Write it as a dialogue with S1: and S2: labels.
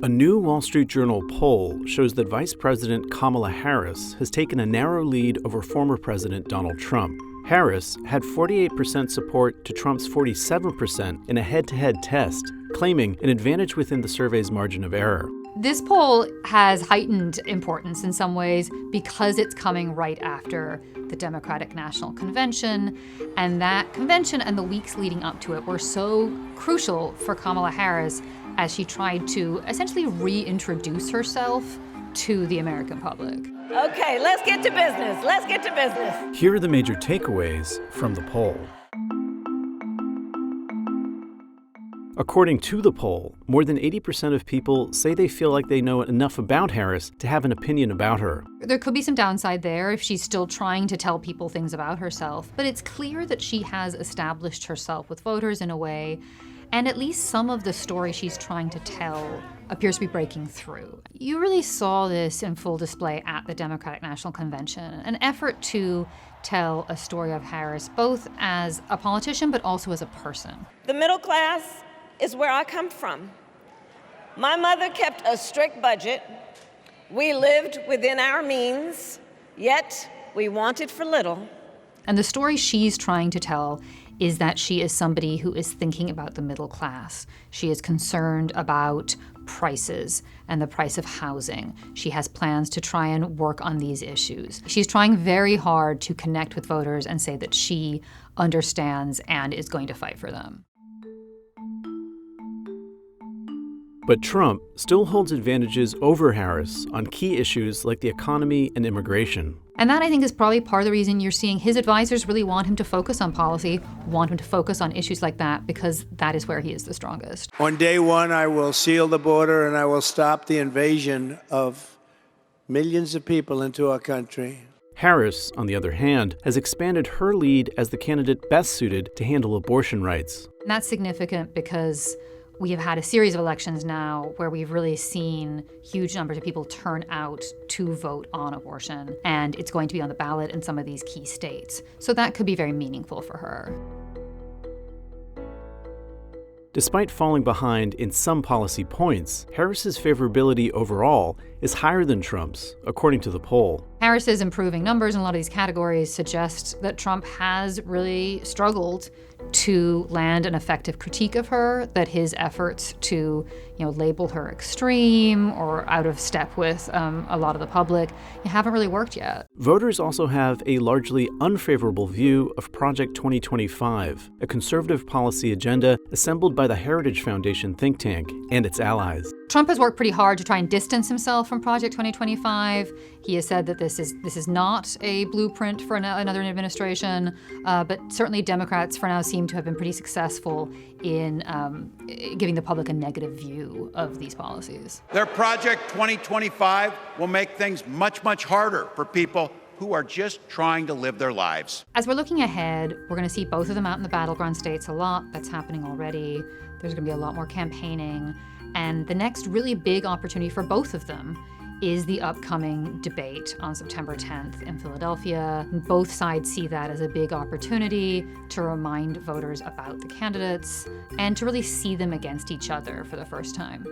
S1: A new Wall Street Journal poll shows that Vice President Kamala Harris has taken a narrow lead over former President Donald Trump. Harris had 48% support to Trump's 47% in a head-to-head test, claiming an advantage within the survey's margin of error.
S2: This poll has heightened importance in some ways because it's coming right after the Democratic National Convention, and that convention and the weeks leading up to it were so crucial for Kamala Harris as she tried to essentially reintroduce herself to the American public.
S3: Okay, let's get to business. Let's get to business.
S1: Here are the major takeaways from the poll. According to the poll, more than 80% of people say they feel like they know enough about Harris to have an opinion about her.
S2: There could be some downside there if she's still trying to tell people things about herself, but it's clear that she has established herself with voters in a way, and at least some of the story she's trying to tell appears to be breaking through. You really saw this in full display at the Democratic National Convention, an effort to tell a story of Harris both as a politician but also as a person.
S3: The middle class is where I come from. My mother kept a strict budget. We lived within our means, yet we wanted for little.
S2: And the story she's trying to tell is that she is somebody who is thinking about the middle class. She is concerned about prices and the price of housing. She has plans to try and work on these issues. She's trying very hard to connect with voters and say that she understands and is going to fight for them.
S1: But Trump still holds advantages over Harris on key issues like the economy and immigration.
S2: And that, I think, is probably part of the reason you're seeing his advisors really want him to focus on policy, want him to focus on issues like that, because that is where he is the strongest.
S4: On day one, I will seal the border and I will stop the invasion of millions of people into our country.
S1: Harris, on the other hand, has expanded her lead as the candidate best suited to handle abortion rights.
S2: And that's significant because we have had a series of elections now where we've really seen huge numbers of people turn out to vote on abortion, and it's going to be on the ballot in some of these key states. So that could be very meaningful for her.
S1: Despite falling behind in some policy points, Harris's favorability overall is higher than Trump's, according to the poll.
S2: Harris's improving numbers in a lot of these categories suggest that Trump has really struggled to land an effective critique of her, that his efforts to, label her extreme or out of step with a lot of the public haven't really worked yet.
S1: Voters also have a largely unfavorable view of Project 2025, a conservative policy agenda assembled by the Heritage Foundation think tank and its allies.
S2: Trump has worked pretty hard to try and distance himself from Project 2025. He has said that this is not a blueprint for another administration, but certainly Democrats for now seem to have been pretty successful in giving the public a negative view of these policies.
S5: Their Project 2025 will make things much, much harder for people who are just trying to live their lives.
S2: As we're looking ahead, we're going to see both of them out in the battleground states a lot. That's happening already. There's going to be a lot more campaigning. And the next really big opportunity for both of them is the upcoming debate on September 10th in Philadelphia. Both sides see that as a big opportunity to remind voters about the candidates and to really see them against each other for the first time.